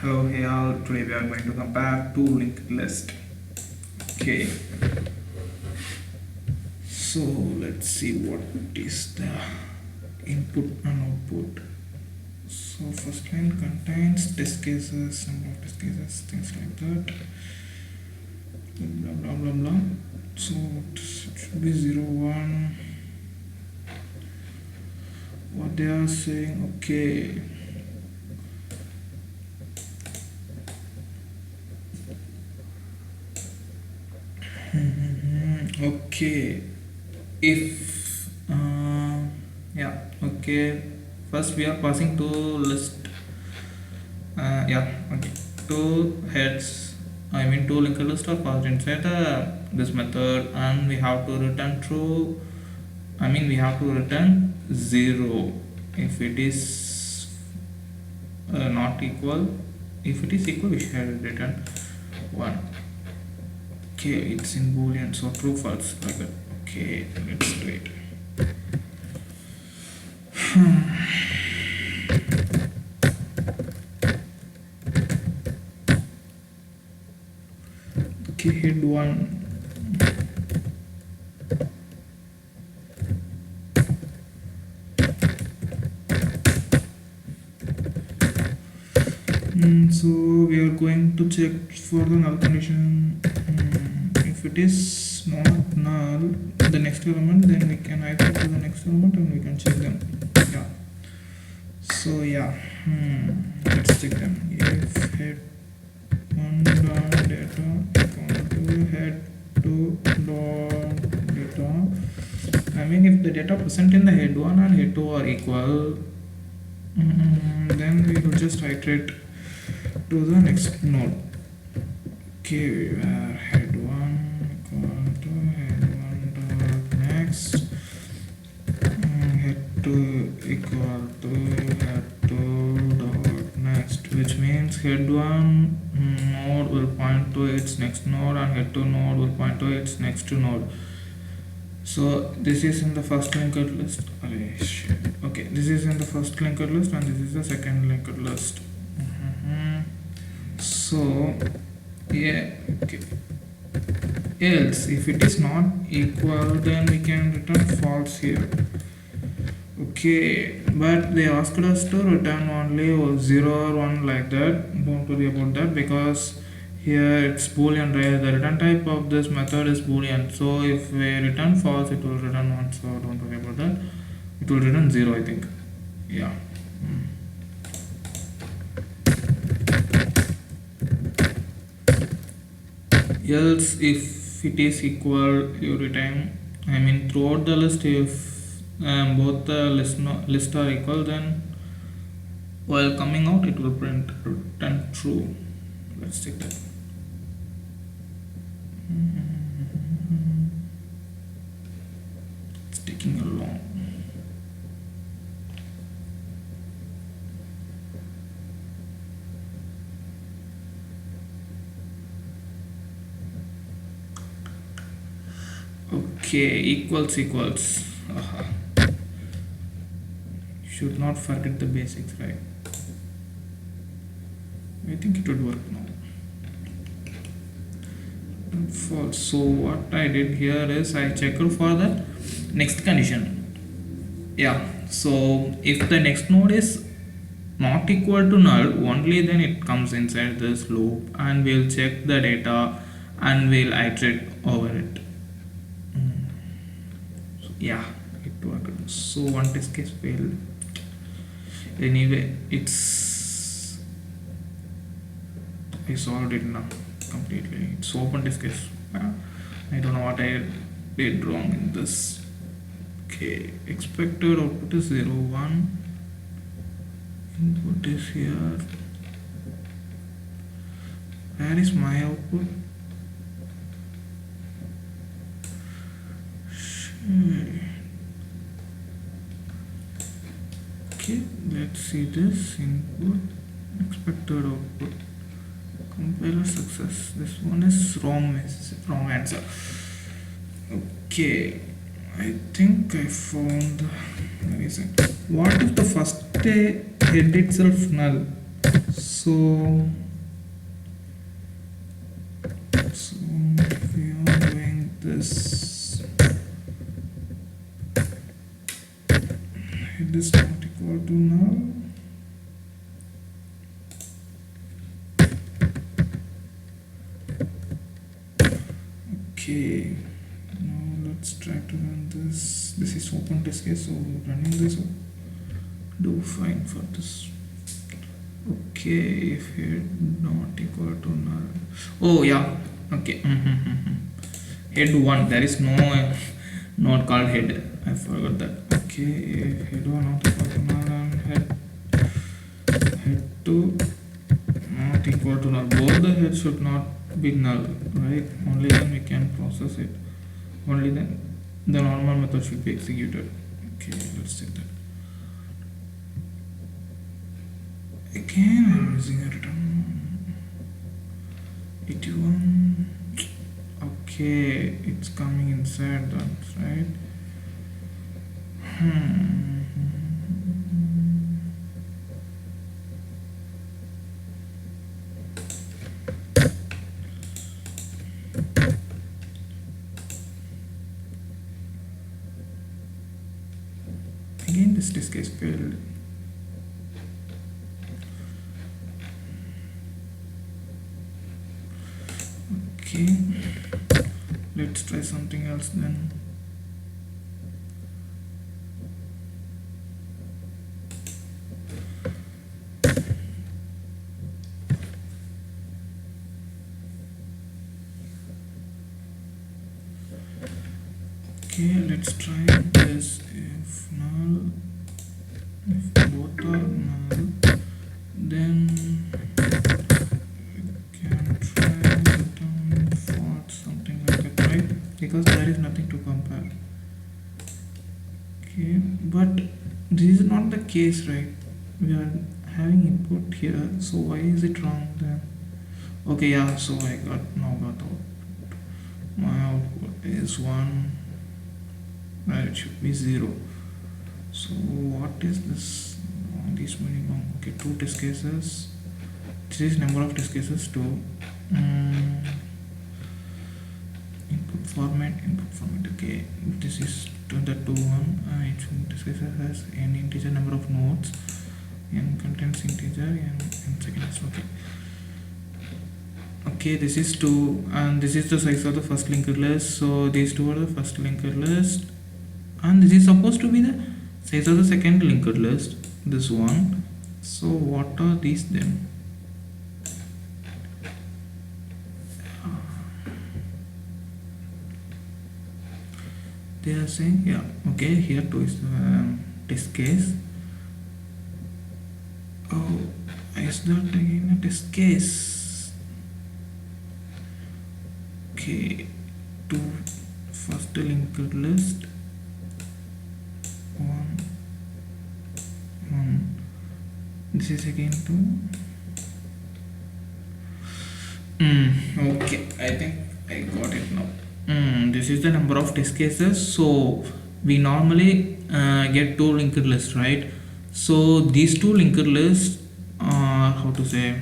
Hello, hey all. Today we are going to compare two linked lists. Okay. So let's see what is the input and output. So first line contains test cases, number of test cases, things like that. Blah blah blah blah. So it should be 0, 1. What they are saying, okay. Okay, if yeah, okay, first we are passing two list, yeah, okay, two heads, I mean two linked lists are passed inside this method, and we have to return true, I mean we have to return 0 if it is not equal. If it is equal, we should return 1. Okay, it's in boolean, so true false like that. Okay, let's do it. Okay, head 1. So we are going to check for the null condition. If it is not null, the next element, then we can iterate to the next element and we can check them. Yeah. So yeah, let's check them. If head 1 dot data equal to head 2 dot data, I mean if the data present in the head 1 and head 2 are equal, then we will just iterate to the next node. Okay, where head 1 equal to head 1 dot next, head 2 equal to head 2 dot next, which means head 1 node will point to its next node and head 2 node will point to its next node. So this is in the first linked list. Okay, this is in the first linked list and this is the second linked list. So yeah, okay, else if it is not equal, then we can return false here. Okay, but they asked us to return only 0 or 1 like that. Don't worry about that, because here it's boolean, right? The return type of this method is boolean, so if we return false, it will return 1, so don't worry about that. It will return 0, I think. Yeah. Else if it is equal, every time, I mean throughout the list, if both the list are equal, then while coming out it will print return true. Let's check that. It's taking a long. Okay, equals. Should not forget the basics, right? I think it would work now. False. So what I did here is I checked for the next condition. Yeah. So if the next node is not equal to null, only then it comes inside this loop, and we'll check the data and we'll iterate over it. Yeah, it worked. So one test case failed. Anyway, I solved it now completely. It's open test case. I don't know what I did wrong in this. Okay, expected output is 0, 1. Input is here. Where is my output? Okay, let's see this input, expected output, compiler success. This one is wrong answer. Okay, I think I found the reason. What if the first head itself null? So So we are doing this. It is not equal to null. Okay, now let's try to run this. This is open test case, so running this will do fine for this. Okay, if head not equal to null. Oh yeah, okay. Head 1, there is no node called head. I forgot that. Okay, if head 1 not equal to null and head 2 not equal to null. Both the heads should not be null, right? Only then we can process it. Only then the normal method should be executed. Okay, let's check that. Again, I'm using a return 81. Okay, it's coming inside that, right? Again, this test case failed. Okay, let's try something else then. Okay, let's try this. If null, if both are null, then we can try return false, something like that, right? Because there is nothing to compare. Okay, but this is not the case, right? We are having input here, so why is it wrong then? Okay, yeah, so I got out. My output is 1. It should be 0. So what is this? This many long. Okay, 2 test cases. This is number of test cases 2. Input format. Okay, this is to the 2 1. Each test cases has an integer number of nodes. N contains integer and n seconds. Okay, this is 2, and this is the size of the first linked list. So these two are the first linked list, and this is supposed to be the size of the second linked list, this one. So what are these then? They are saying, yeah, okay, here 2 is test case. Oh, is that again a test case? Okay, 2 first linked list, 1. This is again 2. Okay, I think I got it now. This is the number of test cases. So we normally get 2 linked lists, right? So these 2 linked lists are, how to say,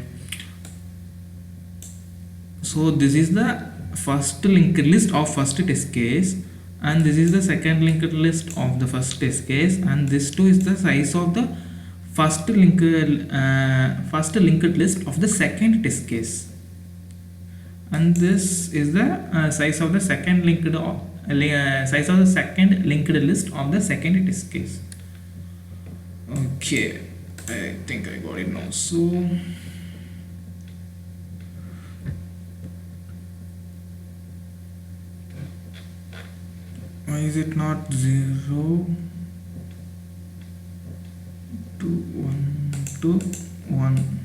so this is the first linked list of first test case, and this is the second linked list of the first test case, and this 2 is the size of the first linked list of the second test case, and this is the size of the second linked list of the second test case. Okay, I think I got it now. So why is it not 0 to 1 to 1?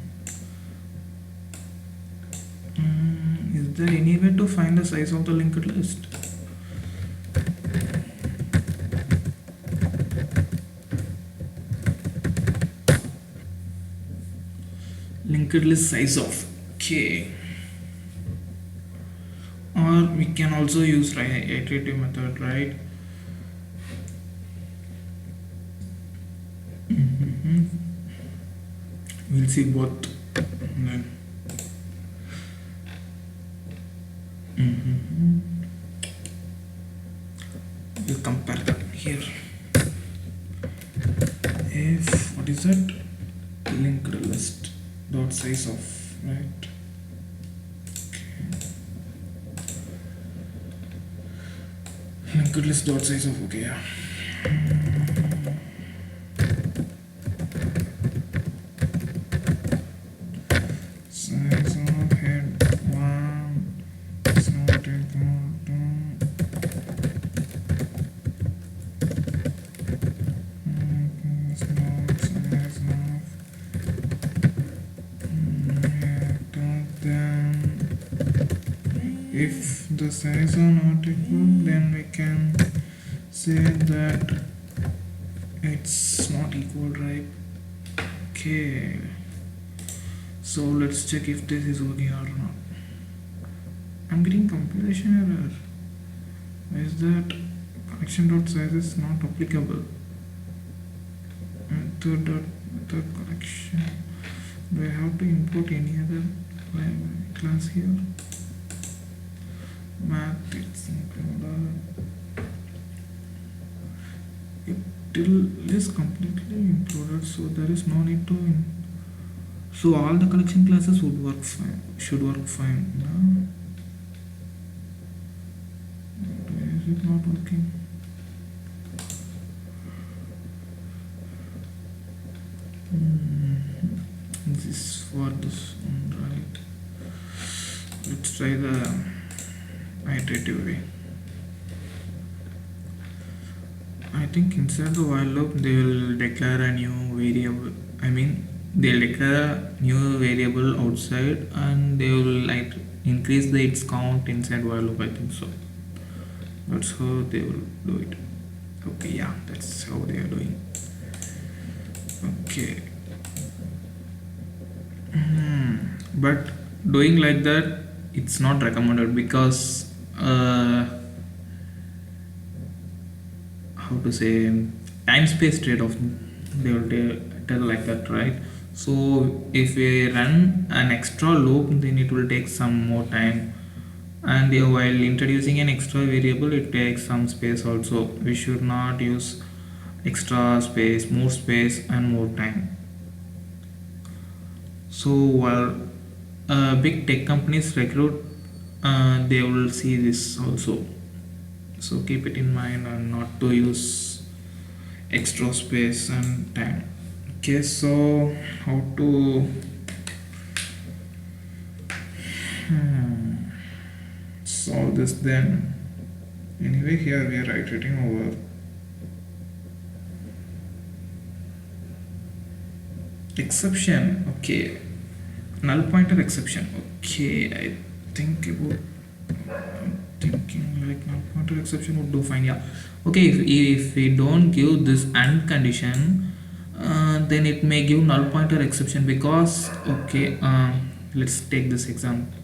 Is there any way to find the size of the linked list? Linked list size of, okay. Or we can also use iterative method, right? We'll see both. Then mhm. We'll compare them here. If what is that? Linked list dot size of, right? Linked list dot size of, okay, yeah. Size of head 1 is not equal to is not size of head of them. If the size are not equal, then we can say that it's not equal, right? Okay, so let's check if this is working or not. I'm getting compilation error. Why is that? Connection dot size is not applicable. Method dot method connection. Do I have to import any other class here? Math it's included. It till is completely included, so there is no need to. So all the collection classes would work fine. Should work fine. No? Why is it not working? This is for this one, right? Let's try the iterative way. I think inside the while loop they will declare a new variable. They'll declare a new variable outside and they will like increase the its count inside while loop. I think so. That's how they will do it. Okay, yeah, that's how they are doing. Okay. But doing like that, it's not recommended because how to say, time space trade-off, they will tell like that, right? So if we run an extra loop, then it will take some more time, and while introducing an extra variable, it takes some space also. We should not use extra space, more space and more time. So while big tech companies recruit, they will see this also. So keep it in mind and not to use extra space and time. Okay, so how to solve this then? Anyway, here we are iterating over. Exception, okay. Null pointer exception, okay. I think about. I'm thinking like null pointer exception would do fine, yeah. Okay, if we don't give this AND condition, then it may give null pointer exception because okay. Let's take this example.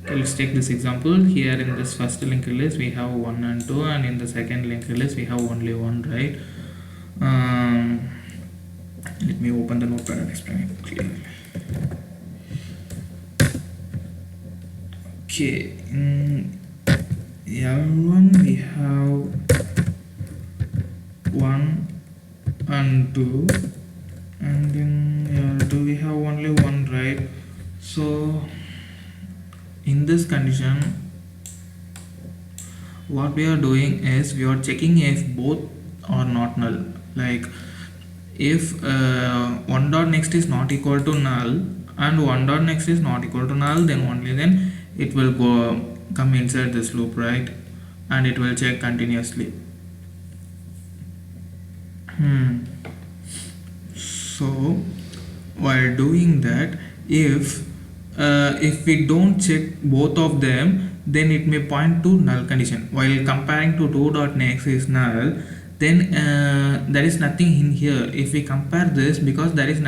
Okay, let's take this example. Here in this first linked list we have 1 and 2, and in the second linked list we have only 1, right? Let me open the notepad and explain it clearly. Okay, in L1 we have 1 and 2, and in L2 we have only 1, right? So in this condition, what we are doing is we are checking if both are not null. Like if 1 dot next is not equal to null and 1 dot next is not equal to null, then only then it will come inside this loop, right? And it will check continuously. So while doing that, if we don't check both of them, then it may point to null condition. While comparing to 2 dot next is null, then there is nothing in here. If we compare this, because there is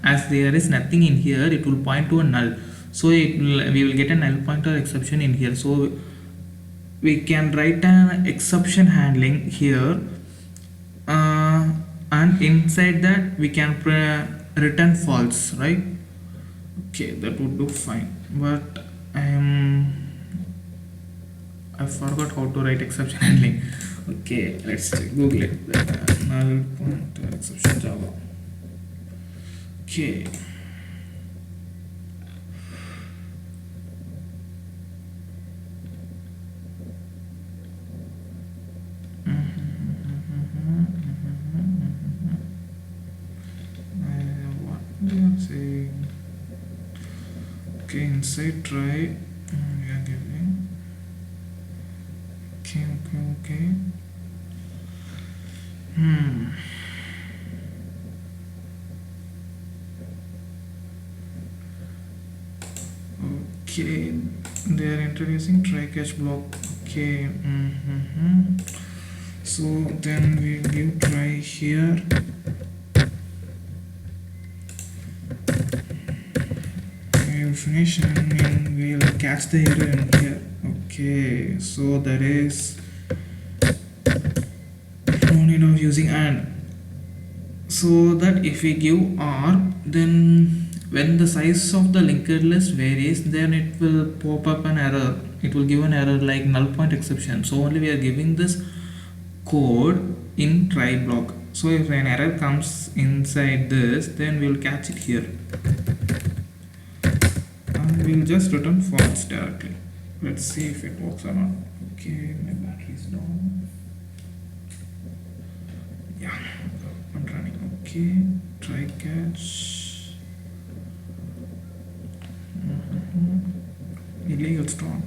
as there is nothing in here, it will point to a null. So we will get a null pointer exception in here. So we can write an exception handling here, and inside that we can return false, right? Okay, that would do fine, but I forgot how to write exception handling. Okay, let's check. Google it. Null pointer exception Java. Okay. What we are saying? Okay, inside try. We are giving. Okay. Okay, they are introducing try catch block. Okay. So then we give try here. We'll finish and we'll catch the error in here. Okay, so that is no need of using and. So that if we give R, then when the size of the linked list varies, then it will pop up an error. It will give an error like null point exception. So only we are giving this code in try block. So if an error comes inside this, then we'll catch it here. And we'll just return false directly. Let's see if it works or not. Okay, my battery is down. Yeah, I'm running. Okay, try catch. Illegal stop.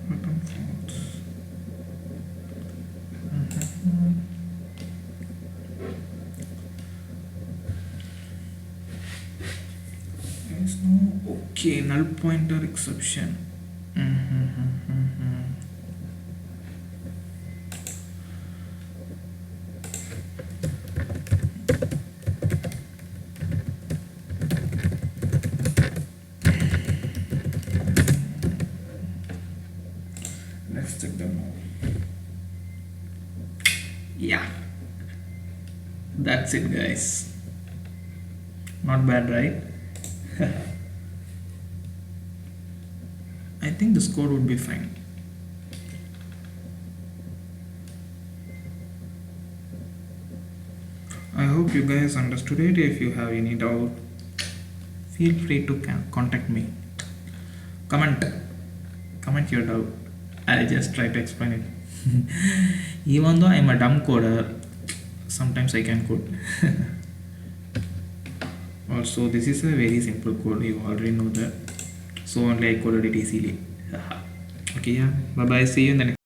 Return false. There is no. Okay, null pointer exception. Let's check them out. Yeah, that's it, guys. Not bad, right? I think this code would be fine. I hope you guys understood it. If you have any doubt, feel free to contact me. Comment your doubt. I'll just try to explain it. Even though I'm a dumb coder, sometimes I can code. Also, this is a very simple code. You already know that. So only I coded it easily. Okay, yeah. Bye bye. See you in the next.